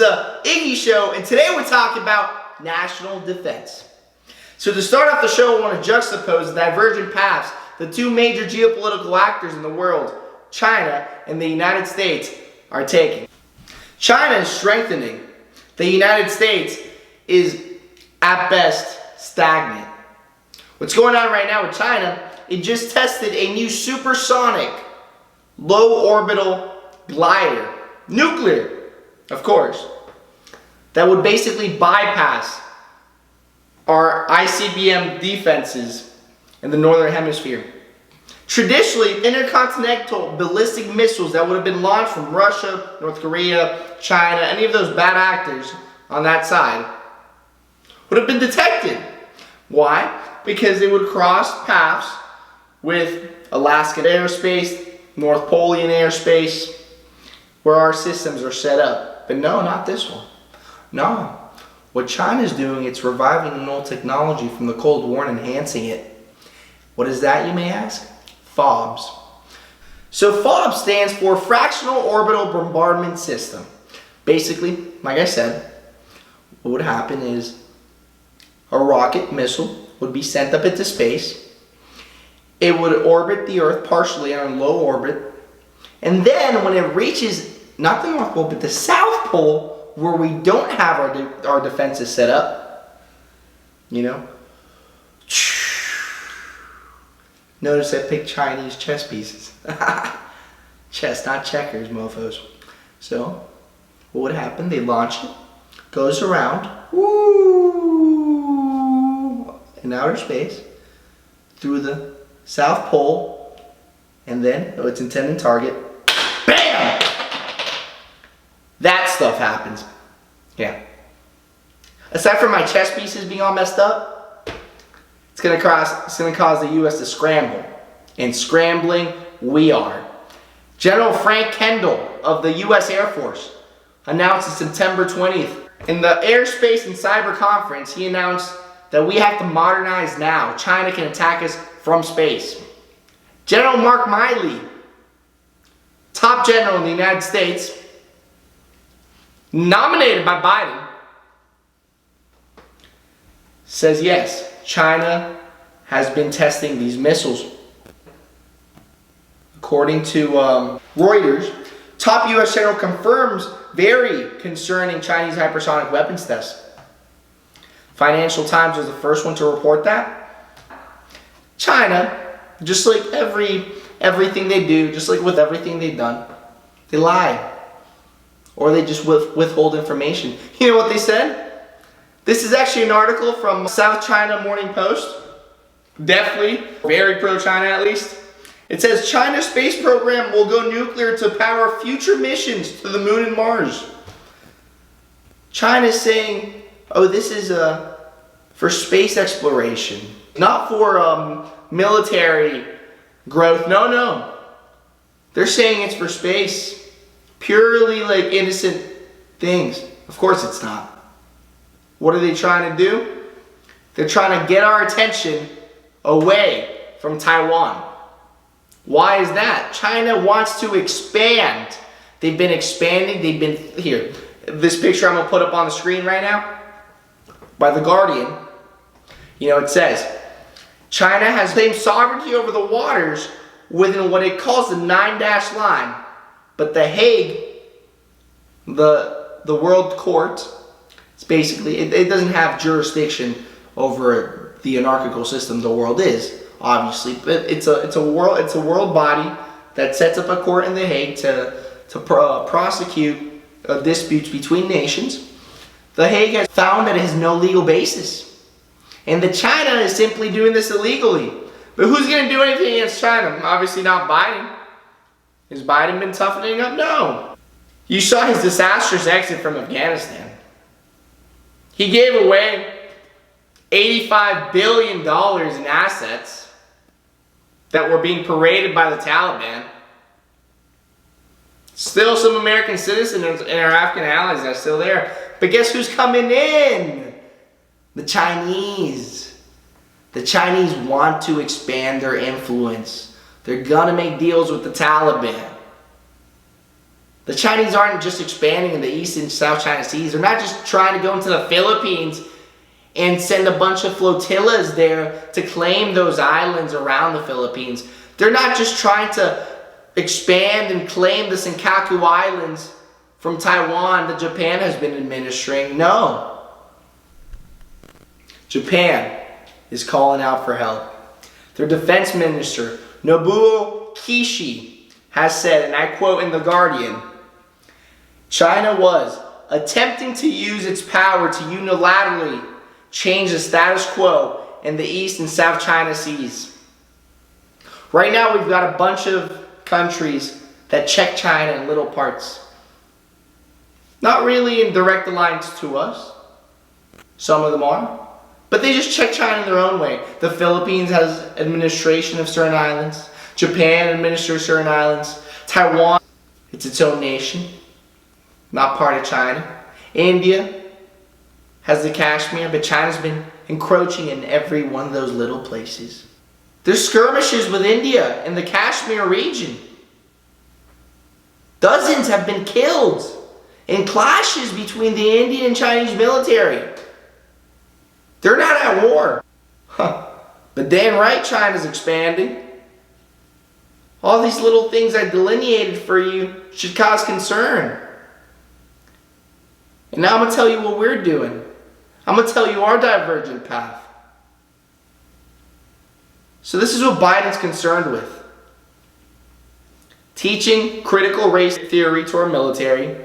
the Iggy Show, and today we're talking about national defense. So to start off the show, I want to juxtapose the divergent paths the two major geopolitical actors in the world, China and the United States, are taking. China is strengthening. The United States is, at best, stagnant. What's going on right now with China, it just tested a new supersonic, low orbital glider, nuclear, of course, that would basically bypass our ICBM defenses in the northern hemisphere. Traditionally, intercontinental ballistic missiles that would have been launched from Russia, North Korea, China, any of those bad actors on that side, would have been detected. Why? Because they would cross paths with Alaskan airspace, North Polian airspace, where our systems are set up. But no, not this one. No. What China's doing, it's reviving an old technology from the Cold War and enhancing it. What is that, you may ask? FOBS. So FOBS stands for Fractional Orbital Bombardment System. Basically, like I said, what would happen is a rocket missile would be sent up into space. It would orbit the Earth partially on a low orbit. And then when it reaches, not the North Pole, but the South Pole, where we don't have our defenses set up, you know. Notice I picked Chinese chess pieces. Chess, not checkers, mofos. So, what would happen? They launch it, goes around, woo, in outer space, through the South Pole, and then, its intended target, BAM! That stuff happens. Yeah. Aside from my chess pieces being all messed up, it's gonna cause the U.S. to scramble. And scrambling, we are. General Frank Kendall of the U.S. Air Force announced on September 20th. In the Airspace and Cyber Conference, he announced that we have to modernize now. China can attack us from space. General Mark Milley, top general in the United States, nominated by Biden, says yes, China has been testing these missiles. According to Reuters, top U.S. general confirms very concerning Chinese hypersonic weapons tests. Financial Times was the first one to report that. China, just like everything they do, just like with everything they've done, they lie. Or they just withhold information. You know what they said? This is actually an article from South China Morning Post. Definitely very pro-China, at least. It says China's space program will go nuclear to power future missions to the moon and Mars. China's saying, oh, this is for space exploration, not for military growth. No. They're saying it's for space. Purely like innocent things. Of course it's not. What are they trying to do? They're trying to get our attention away from Taiwan. Why is that? China wants to expand. They've been expanding. They've been, here, this picture I'm going to put up on the screen right now by The Guardian. You know, it says, China has claimed sovereignty over the waters within what it calls the 9-dash line. But The Hague, the world court, it's basically, it doesn't have jurisdiction over the anarchical system the world is, obviously, but it's a world body that sets up a court in The Hague to prosecute disputes between nations. The Hague has found that it has no legal basis, and that China is simply doing this illegally. But who's going to do anything against China? Obviously not Biden. Has Biden been toughening up? No. You saw his disastrous exit from Afghanistan. He gave away $85 billion in assets that were being paraded by the Taliban. Still some American citizens and our Afghan allies that are still there. But guess who's coming in? The Chinese. The Chinese want to expand their influence. They're gonna make deals with the Taliban. The Chinese aren't just expanding in the East and South China Seas. They're not just trying to go into the Philippines and send a bunch of flotillas there to claim those islands around the Philippines. They're not just trying to expand and claim the Senkaku Islands from Taiwan that Japan has been administering. No. Japan is calling out for help. Their defense minister, Nobuo Kishi, has said, and I quote in The Guardian, China was attempting to use its power to unilaterally change the status quo in the East and South China Seas. Right now we've got a bunch of countries that check China in little parts. Not really in direct alliance to us. Some of them are. But they just check China in their own way. The Philippines has administration of certain islands. Japan administers certain islands. Taiwan, it's its own nation. Not part of China. India has the Kashmir, but China's been encroaching in every one of those little places. There's skirmishes with India in the Kashmir region. Dozens have been killed in clashes between the Indian and Chinese military. They're not at war. But damn right China's expanding. All these little things I delineated for you should cause concern. And now I'm going to tell you what we're doing. I'm going to tell you our divergent path. So this is what Biden's concerned with. Teaching critical race theory to our military.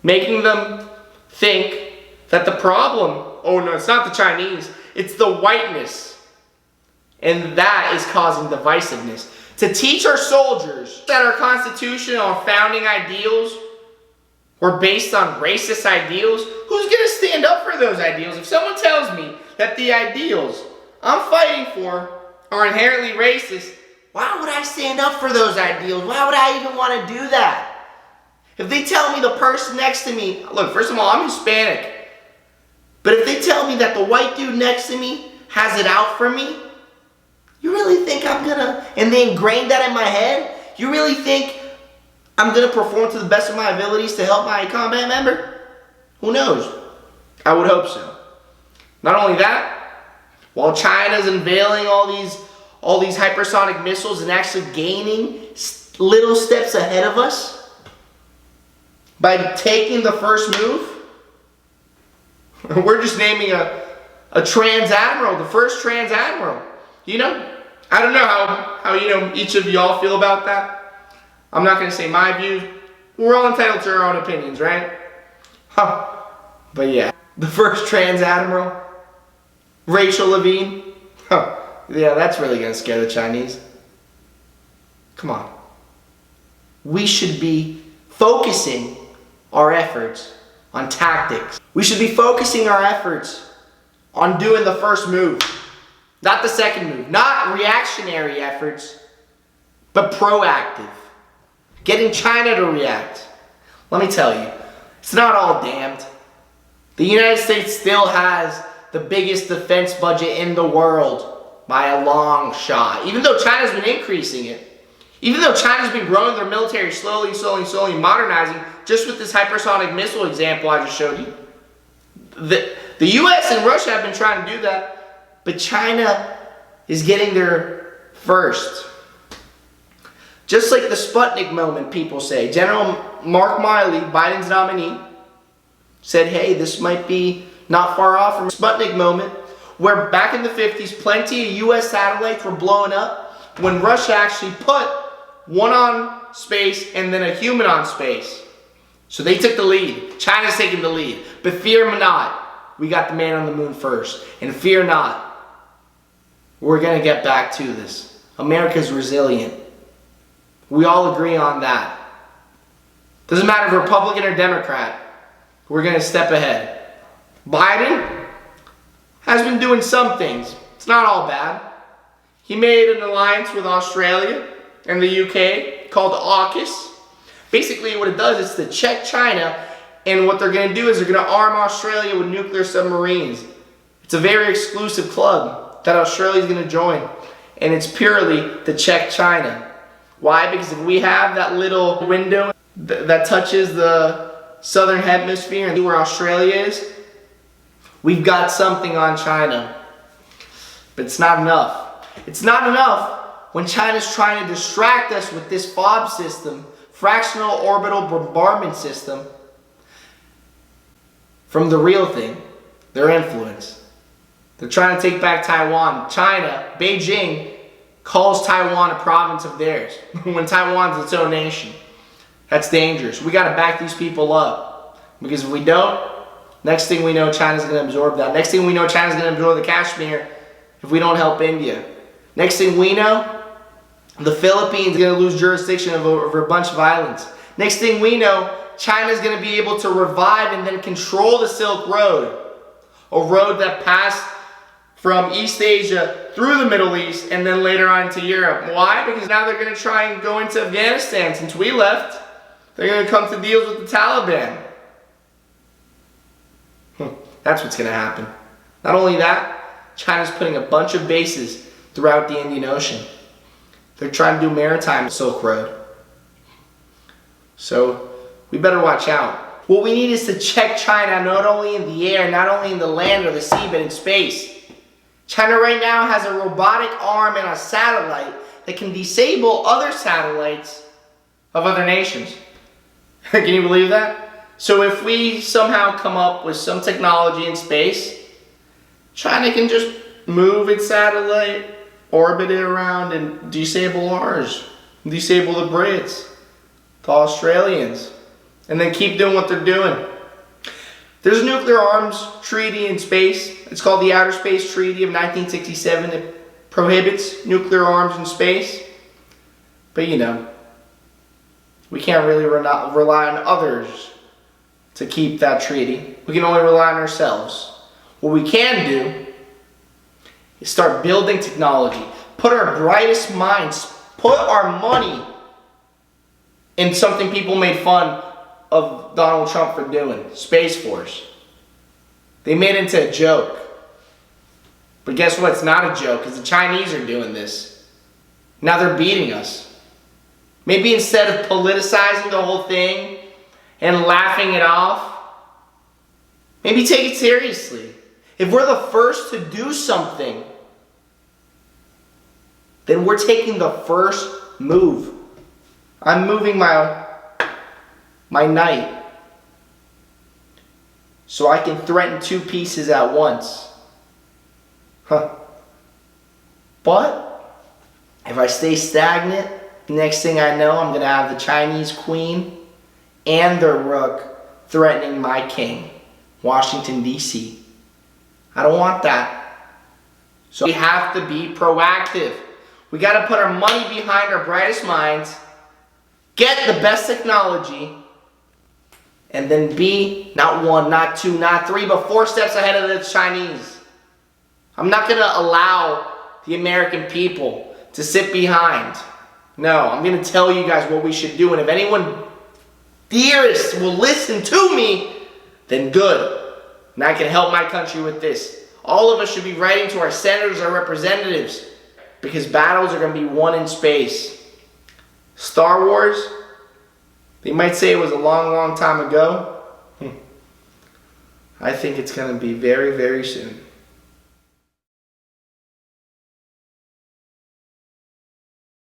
Making them think that the problem, oh no, it's not the Chinese, it's the whiteness. And that is causing divisiveness. To teach our soldiers that our Constitution, our founding ideals, were based on racist ideals. Who's going to stand up for those ideals? If someone tells me that the ideals I'm fighting for are inherently racist, why would I stand up for those ideals? Why would I even want to do that? If they tell me the person next to me, look, first of all, I'm Hispanic. But if they tell me that the white dude next to me has it out for me, you really think I'm going to, and they ingrain that in my head? You really think I'm going to perform to the best of my abilities to help my combat member? Who knows? I would hope so. Not only that, while China's unveiling all these hypersonic missiles and actually gaining little steps ahead of us by taking the first move, we're just naming a trans admiral, the first trans admiral. You know, I don't know how each of y'all feel about that. I'm not going to say my views. We're all entitled to our own opinions, right? But yeah, the first trans admiral, Rachel Levine. Yeah, that's really going to scare the Chinese. Come on. We should be focusing our efforts on tactics. We should be focusing our efforts on doing the first move. Not the second move. Not reactionary efforts, but proactive. Getting China to react. Let me tell you, it's not all damned. The United States still has the biggest defense budget in the world by a long shot. Even though China's been increasing it. Even though China's been growing their military slowly, modernizing, just with this hypersonic missile example I just showed you. The US and Russia have been trying to do that, but China is getting there first. Just like the Sputnik moment, people say. General Mark Milley, Biden's nominee, said, hey, this might be not far off from a Sputnik moment, where back in the 50s, plenty of US satellites were blowing up when Russia actually put one on space and then a human on space. So they took the lead. China's taking the lead. But fear not, we got the man on the moon first. And fear not, we're going to get back to this. America's resilient. We all agree on that. Doesn't matter if Republican or Democrat, we're going to step ahead. Biden has been doing some things. It's not all bad. He made an alliance with Australia and the UK called AUKUS. Basically what it does is to check China, and what they're going to do is they're going to arm Australia with nuclear submarines. It's a very exclusive club that Australia is going to join, and it's purely to check China. Why? Because if we have that little window that touches the southern hemisphere and where Australia is, we've got something on China. But it's not enough. It's not enough when China's trying to distract us with this FOB system, fractional orbital bombardment system, from the real thing, their influence. They're trying to take back Taiwan. China, Beijing, calls Taiwan a province of theirs when Taiwan's its own nation. That's dangerous. We got to back these people up, because if we don't, next thing we know, China's going to absorb that. Next thing we know, China's going to absorb the Kashmir if we don't help India. Next thing we know, the Philippines are going to lose jurisdiction over a bunch of islands. Next thing we know, China's going to be able to revive and then control the Silk Road, a road that passed from East Asia through the Middle East and then later on to Europe. Why? Because now they're going to try and go into Afghanistan. Since we left, they're going to come to deals with the Taliban. That's what's going to happen. Not only that, China's putting a bunch of bases throughout the Indian Ocean. They're trying to do maritime Silk Road. So we better watch out. What we need is to check China not only in the air, not only in the land or the sea, but in space. China right now has a robotic arm and a satellite that can disable other satellites of other nations. Can you believe that? So if we somehow come up with some technology in space, China can just move its satellite, orbit it around, and disable ours. Disable the Brits, the Australians, and then keep doing what they're doing. There's a nuclear arms treaty in space. It's called the Outer Space Treaty of 1967. It prohibits nuclear arms in space. But you know, we can't really rely on others to keep that treaty. We can only rely on ourselves. What we can do is start building technology. Put our brightest minds, put our money in something people made fun of Donald Trump for doing, Space Force. They made it into a joke. But guess what? It's not a joke, because the Chinese are doing this. Now they're beating us. Maybe instead of politicizing the whole thing and laughing it off, maybe take it seriously. If we're the first to do something, then we're taking the first move. I'm moving my knight so I can threaten two pieces at once. But if I stay stagnant, next thing I know, I'm going to have the Chinese queen and their rook threatening my king, Washington, D.C. I don't want that. So we have to be proactive. We got to put our money behind our brightest minds, get the best technology, and then be not one, not two, not three, but 4 steps ahead of the Chinese. I'm not going to allow the American people to sit behind. No, I'm going to tell you guys what we should do, and if anyone dearest will listen to me, then good. And I can help my country with this. All of us should be writing to our senators, our representatives, because battles are going to be won in space. Star Wars, they might say it was a long, long time ago. I think it's going to be very, very soon.